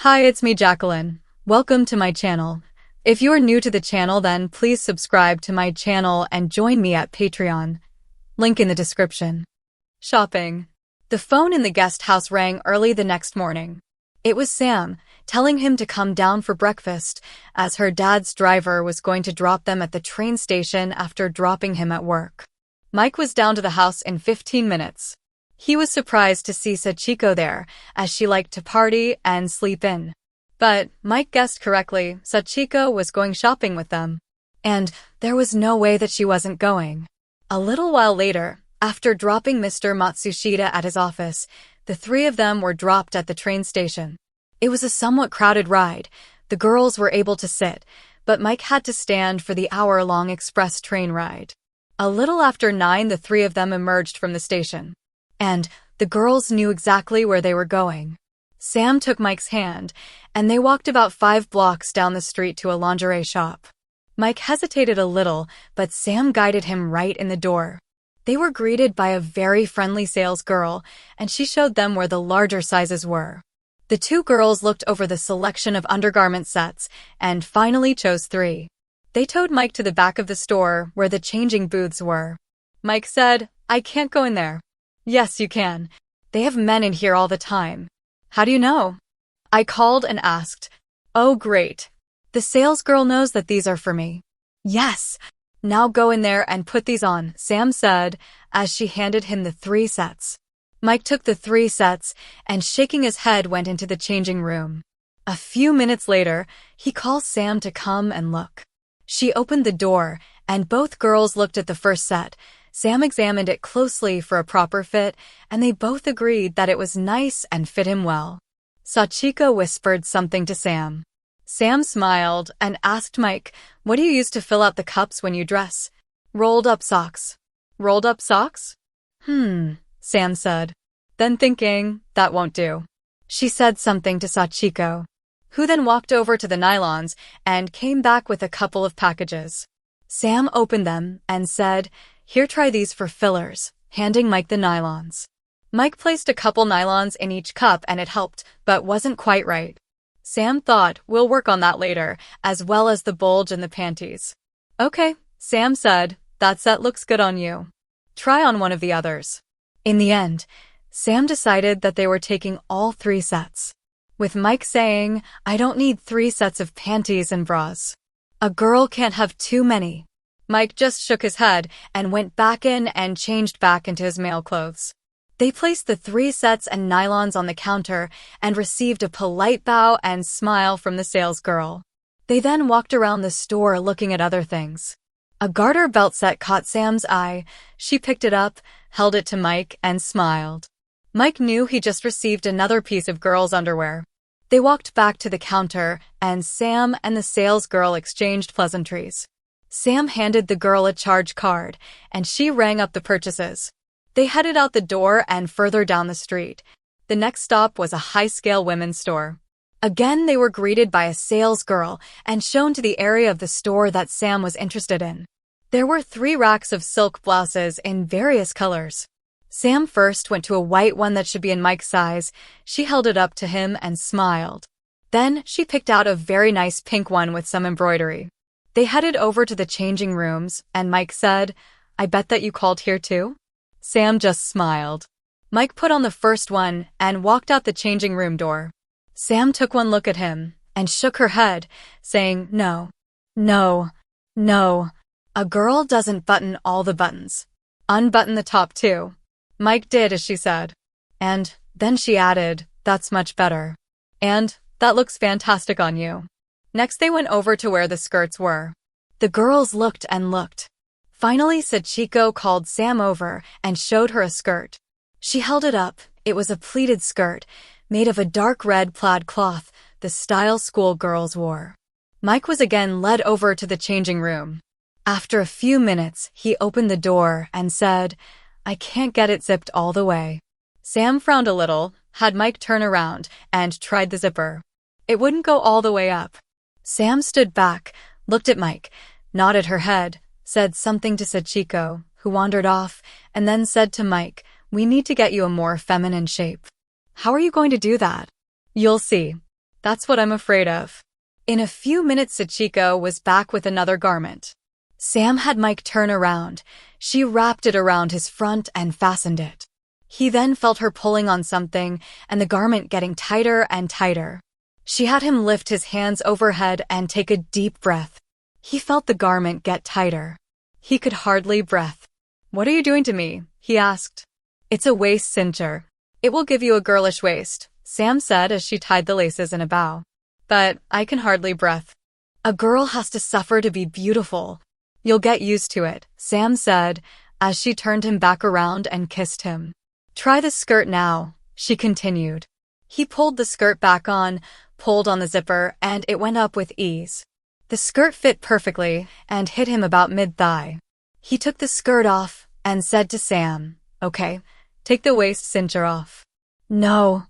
Hi, it's me, Jacqueline. Welcome to my channel. If you are new to the channel, then please subscribe to my channel and join me at Patreon. Link in the description. Shopping. The phone in the guest house rang early the next morning. It was Sam, telling him to come down for breakfast, as her dad's driver was going to drop them at the train station after dropping him at work. Mike was down to the house in 15 minutes. He was surprised to see Sachiko there, as she liked to party and sleep in. But Mike guessed correctly, Sachiko was going shopping with them. And there was no way that she wasn't going. A little while later, after dropping Mr. Matsushita at his office, the three of them were dropped at the train station. It was a somewhat crowded ride. The girls were able to sit, but Mike had to stand for the hour-long express train ride. A little after 9, the three of them emerged from the station. And the girls knew exactly where they were going. Sam took Mike's hand, and they walked about 5 blocks down the street to a lingerie shop. Mike hesitated a little, but Sam guided him right in the door. They were greeted by a very friendly sales girl, and she showed them where the larger sizes were. The two girls looked over the selection of undergarment sets and finally chose 3. They towed Mike to the back of the store where the changing booths were. Mike said, "I can't go in there." "Yes, you can. They have men in here all the time." "How do you know?" I called and asked. "Oh, great. The sales girl knows that these are for me." "Yes. Now go in there and put these on," Sam said, as she handed him the 3 sets. Mike took the 3 sets and, shaking his head, went into the changing room. A few minutes later, he called Sam to come and look. She opened the door, and both girls looked at the first set. Sam examined it closely for a proper fit, and they both agreed that it was nice and fit him well. Sachiko whispered something to Sam. Sam smiled and asked Mike, "What do you use to fill out the cups when you dress?" "Rolled up socks." "Rolled up socks?" Sam said. Then thinking, that won't do, she said something to Sachiko, who then walked over to the nylons and came back with a couple of packages. Sam opened them and said, "Here, try these for fillers," handing Mike the nylons. Mike placed a couple nylons in each cup and it helped, but wasn't quite right. Sam thought, "We'll work on that later, as well as the bulge in the panties." "Okay," Sam said, "that set looks good on you. Try on one of the others." In the end, Sam decided that they were taking all 3 sets, with Mike saying, "I don't need 3 sets of panties and bras. A girl can't have too many." Mike just shook his head and went back in and changed back into his male clothes. They placed the 3 sets and nylons on the counter and received a polite bow and smile from the sales girl. They then walked around the store looking at other things. A garter belt set caught Sam's eye. She picked it up, held it to Mike, and smiled. Mike knew he just received another piece of girls' underwear. They walked back to the counter, and Sam and the sales girl exchanged pleasantries. Sam handed the girl a charge card, and she rang up the purchases. They headed out the door and further down the street. The next stop was a high-scale women's store. Again, they were greeted by a sales girl and shown to the area of the store that Sam was interested in. There were 3 racks of silk blouses in various colors. Sam first went to a white one that should be in Mike's size. She held it up to him and smiled. Then she picked out a very nice pink one with some embroidery. They headed over to the changing rooms, and Mike said, "I bet that you called here too?" Sam just smiled. Mike put on the first one and walked out the changing room door. Sam took one look at him and shook her head, saying, "No, no, no. A girl doesn't button all the buttons. Unbutton the top too." Mike did as she said. And then she added, "That's much better. And that looks fantastic on you." Next they went over to where the skirts were. The girls looked and looked. Finally, Sachiko called Sam over and showed her a skirt. She held it up. It was a pleated skirt, made of a dark red plaid cloth, the style schoolgirls wore. Mike was again led over to the changing room. After a few minutes, he opened the door and said, "I can't get it zipped all the way." Sam frowned a little, had Mike turn around, and tried the zipper. It wouldn't go all the way up. Sam stood back, looked at Mike, nodded her head, said something to Sachiko, who wandered off, and then said to Mike, "We need to get you a more feminine shape." "How are you going to do that?" "You'll see." That's what I'm afraid of. In a few minutes, Sachiko was back with another garment. Sam had Mike turn around. She wrapped it around his front and fastened it. He then felt her pulling on something and the garment getting tighter and tighter. She had him lift his hands overhead and take a deep breath. He felt the garment get tighter. He could hardly breathe. "What are you doing to me?" he asked. "It's a waist cincher. It will give you a girlish waist," Sam said as she tied the laces in a bow. "But I can hardly breathe." "A girl has to suffer to be beautiful. You'll get used to it," Sam said as she turned him back around and kissed him. "Try the skirt now," she continued. He pulled the skirt back on, pulled on the zipper, and it went up with ease. The skirt fit perfectly and hit him about mid-thigh. He took the skirt off and said to Sam, "Okay, take the waist cincher off." No.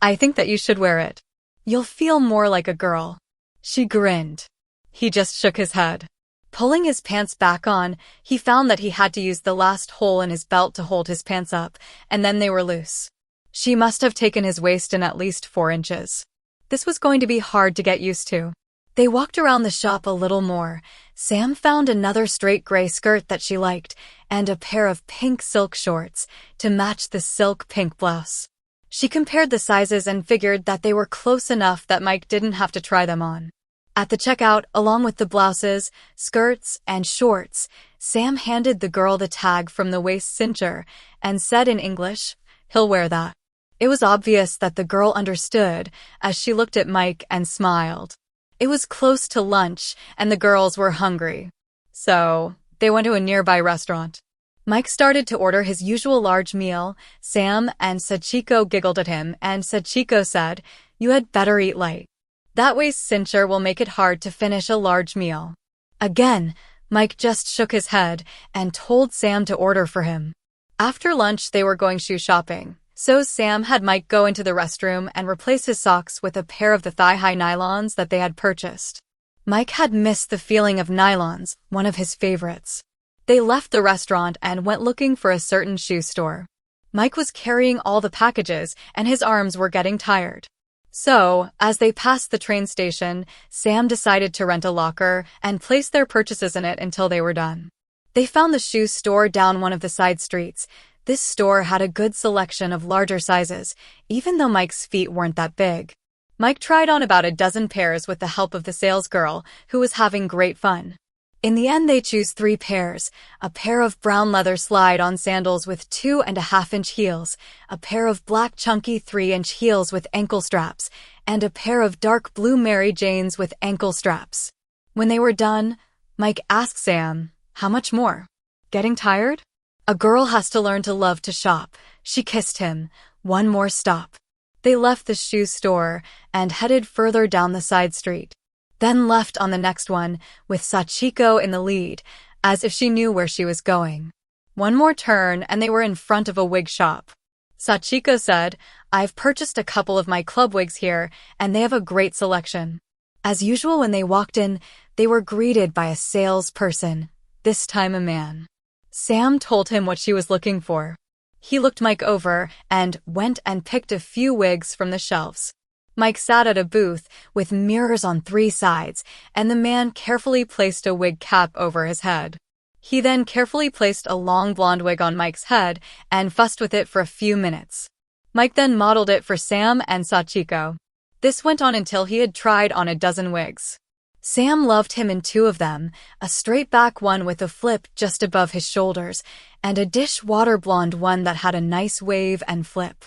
I think that you should wear it. You'll feel more like a girl." She grinned. He just shook his head. Pulling his pants back on, he found that he had to use the last hole in his belt to hold his pants up, and then they were loose. She must have taken his waist in at least 4 inches. This was going to be hard to get used to. They walked around the shop a little more. Sam found another straight gray skirt that she liked, and a pair of pink silk shorts to match the silk pink blouse. She compared the sizes and figured that they were close enough that Mike didn't have to try them on. At the checkout, along with the blouses, skirts, and shorts, Sam handed the girl the tag from the waist cincher and said in English, "He'll wear that." It was obvious that the girl understood as she looked at Mike and smiled. It was close to lunch, and the girls were hungry. So, they went to a nearby restaurant. Mike started to order his usual large meal. Sam and Sachiko giggled at him, and Sachiko said, "You had better eat light. That waist cincher will make it hard to finish a large meal." Again, Mike just shook his head and told Sam to order for him. After lunch, they were going shoe shopping. So Sam had Mike go into the restroom and replace his socks with a pair of the thigh-high nylons that they had purchased. Mike had missed the feeling of nylons, one of his favorites. They left the restaurant and went looking for a certain shoe store. Mike was carrying all the packages and his arms were getting tired. So, as they passed the train station, Sam decided to rent a locker and place their purchases in it until they were done. They found the shoe store down one of the side streets. This store had a good selection of larger sizes, even though Mike's feet weren't that big. Mike tried on about a dozen pairs with the help of the salesgirl, who was having great fun. In the end, they chose 3 pairs, a pair of brown leather slide-on sandals with 2.5-inch heels, a pair of black chunky 3-inch heels with ankle straps, and a pair of dark blue Mary Janes with ankle straps. When they were done, Mike asked Sam, "How much more? Getting tired?" "A girl has to learn to love to shop." She kissed him. "One more stop." They left the shoe store and headed further down the side street. Then left on the next one, with Sachiko in the lead, as if she knew where she was going. One more turn and they were in front of a wig shop. Sachiko said, "I've purchased a couple of my club wigs here, and they have a great selection." As usual, when they walked in, they were greeted by a salesperson, this time a man. Sam told him what she was looking for. He looked Mike over and went and picked a few wigs from the shelves. Mike sat at a booth with mirrors on 3 sides, and the man carefully placed a wig cap over his head. He then carefully placed a long blonde wig on Mike's head and fussed with it for a few minutes. Mike then modeled it for Sam and Sachiko. This went on until he had tried on a dozen wigs. Sam loved him in 2 of them, a straight-back one with a flip just above his shoulders, and a dishwater blonde one that had a nice wave and flip.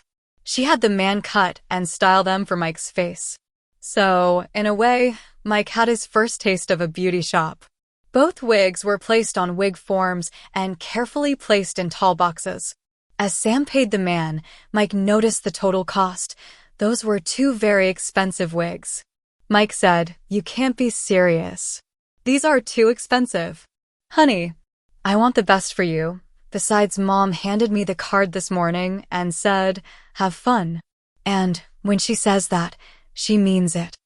She had the man cut and style them for Mike's face. So, in a way, Mike had his first taste of a beauty shop. Both wigs were placed on wig forms and carefully placed in tall boxes. As Sam paid the man, Mike noticed the total cost. Those were 2 very expensive wigs. Mike said, "You can't be serious. These are too expensive." "Honey, I want the best for you. Besides, Mom handed me the card this morning and said, 'Have fun.' And when she says that, she means it."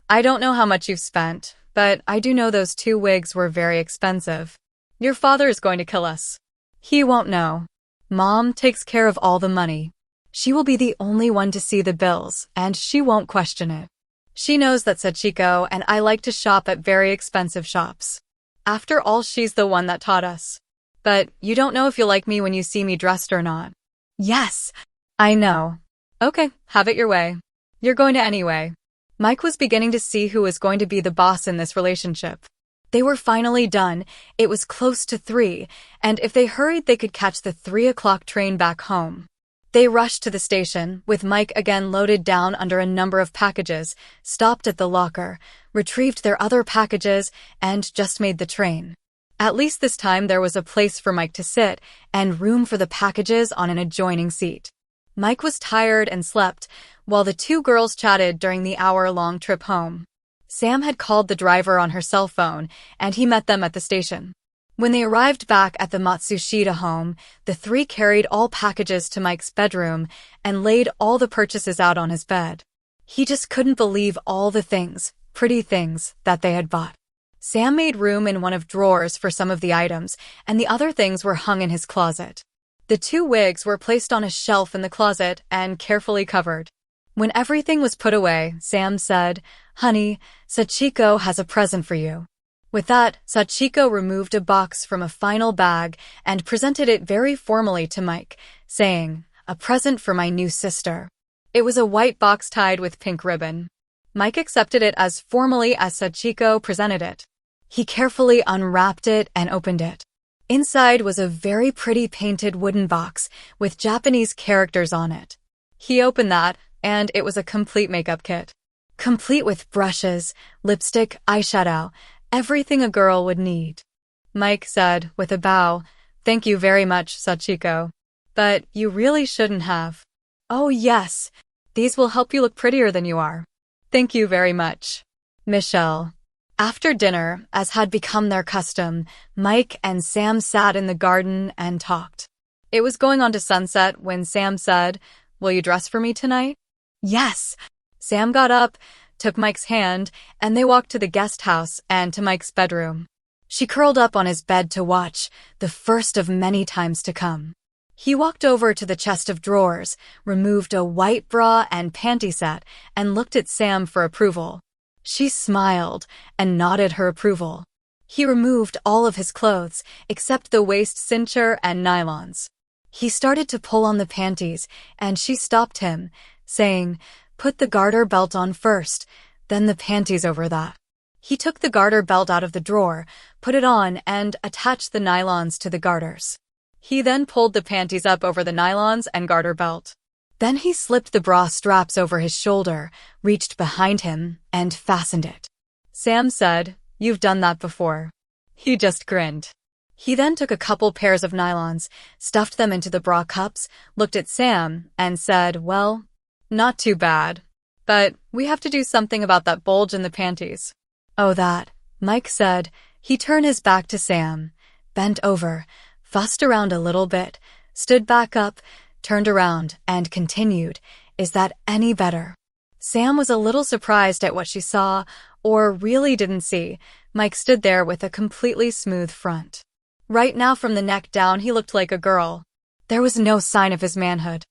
"I don't know how much you've spent, but I do know those 2 wigs were very expensive. Your father is going to kill us. He won't know. Mom takes care of all the money." She will be the only one to see the bills, and she won't question it. She knows that Sachiko and I like to shop at very expensive shops. After all, she's the one that taught us. But you don't know if you'll like me when you see me dressed or not. Yes, I know. Okay, have it your way. You're going to anyway. Mike was beginning to see who was going to be the boss in this relationship. They were finally done. It was close to 3, and if they hurried, they could catch the 3 o'clock train back home. They rushed to the station, with Mike again loaded down under a number of packages, stopped at the locker, retrieved their other packages, and just made the train. At least this time there was a place for Mike to sit, and room for the packages on an adjoining seat. Mike was tired and slept, while the two girls chatted during the hour-long trip home. Sam had called the driver on her cell phone, and he met them at the station. When they arrived back at the Matsushita home, the 3 carried all packages to Mike's bedroom and laid all the purchases out on his bed. He just couldn't believe all the things, pretty things, that they had bought. Sam made room in one of drawers for some of the items, and the other things were hung in his closet. The 2 wigs were placed on a shelf in the closet and carefully covered. When everything was put away, Sam said, "Honey, Sachiko has a present for you." With that, Sachiko removed a box from a final bag and presented it very formally to Mike, saying, "A present for my new sister." It was a white box tied with pink ribbon. Mike accepted it as formally as Sachiko presented it. He carefully unwrapped it and opened it. Inside was a very pretty painted wooden box with Japanese characters on it. He opened that, and it was a complete makeup kit. Complete with brushes, lipstick, eyeshadow, everything a girl would need. Mike said, with a bow, "Thank you very much, Sachiko. But you really shouldn't have." "Oh yes, these will help you look prettier than you are." "Thank you very much." Michelle. After dinner, as had become their custom, Mike and Sam sat in the garden and talked. It was going on to sunset when Sam said, "Will you dress for me tonight?" "Yes." Sam got up, took Mike's hand, and they walked to the guest house and to Mike's bedroom. She curled up on his bed to watch, the first of many times to come. He walked over to the chest of drawers, removed a white bra and panty set, and looked at Sam for approval. She smiled and nodded her approval. He removed all of his clothes, except the waist cincher and nylons. He started to pull on the panties, and she stopped him, saying, "Put the garter belt on first, then the panties over that." He took the garter belt out of the drawer, put it on, and attached the nylons to the garters. He then pulled the panties up over the nylons and garter belt. Then he slipped the bra straps over his shoulder, reached behind him, and fastened it. Sam said, "You've done that before." He just grinned. He then took a couple pairs of nylons, stuffed them into the bra cups, looked at Sam, and said, "Well, not too bad. But we have to do something about that bulge in the panties." "Oh, that," Mike said. He turned his back to Sam, bent over, fussed around a little bit, stood back up, turned around, and continued, "Is that any better?" Sam was a little surprised at what she saw, or really didn't see. Mike stood there with a completely smooth front. Right now from the neck down he looked like a girl. There was no sign of his manhood.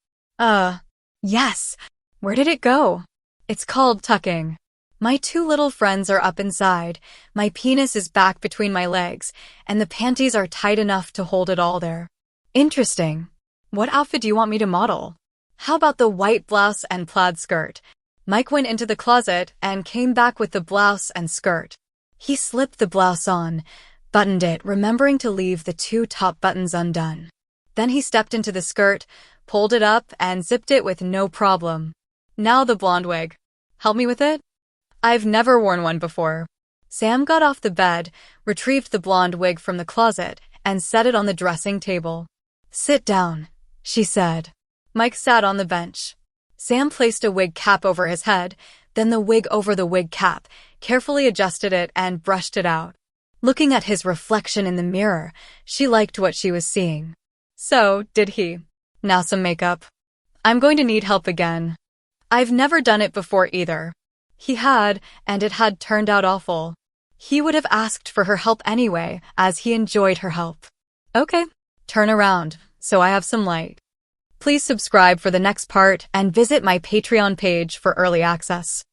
Yes. Where did it go?" "It's called tucking. My 2 little friends are up inside, my penis is back between my legs, and the panties are tight enough to hold it all there." "Interesting. What outfit do you want me to model?" "How about the white blouse and plaid skirt?" Mike went into the closet and came back with the blouse and skirt. He slipped the blouse on, buttoned it, remembering to leave the 2 top buttons undone. Then he stepped into the skirt, pulled it up, and zipped it with no problem. "Now the blonde wig. Help me with it?" "I've never worn one before." Sam got off the bed, retrieved the blonde wig from the closet, and set it on the dressing table. "Sit down," she said. Mike sat on the bench. Sam placed a wig cap over his head, then the wig over the wig cap, carefully adjusted it and brushed it out. Looking at his reflection in the mirror, she liked what she was seeing. So, did he. Now some makeup. "I'm going to need help again. I've never done it before either." He had, and it had turned out awful. He would have asked for her help anyway, as he enjoyed her help. "Okay, turn around, so I have some light." Please subscribe for the next part and visit my Patreon page for early access.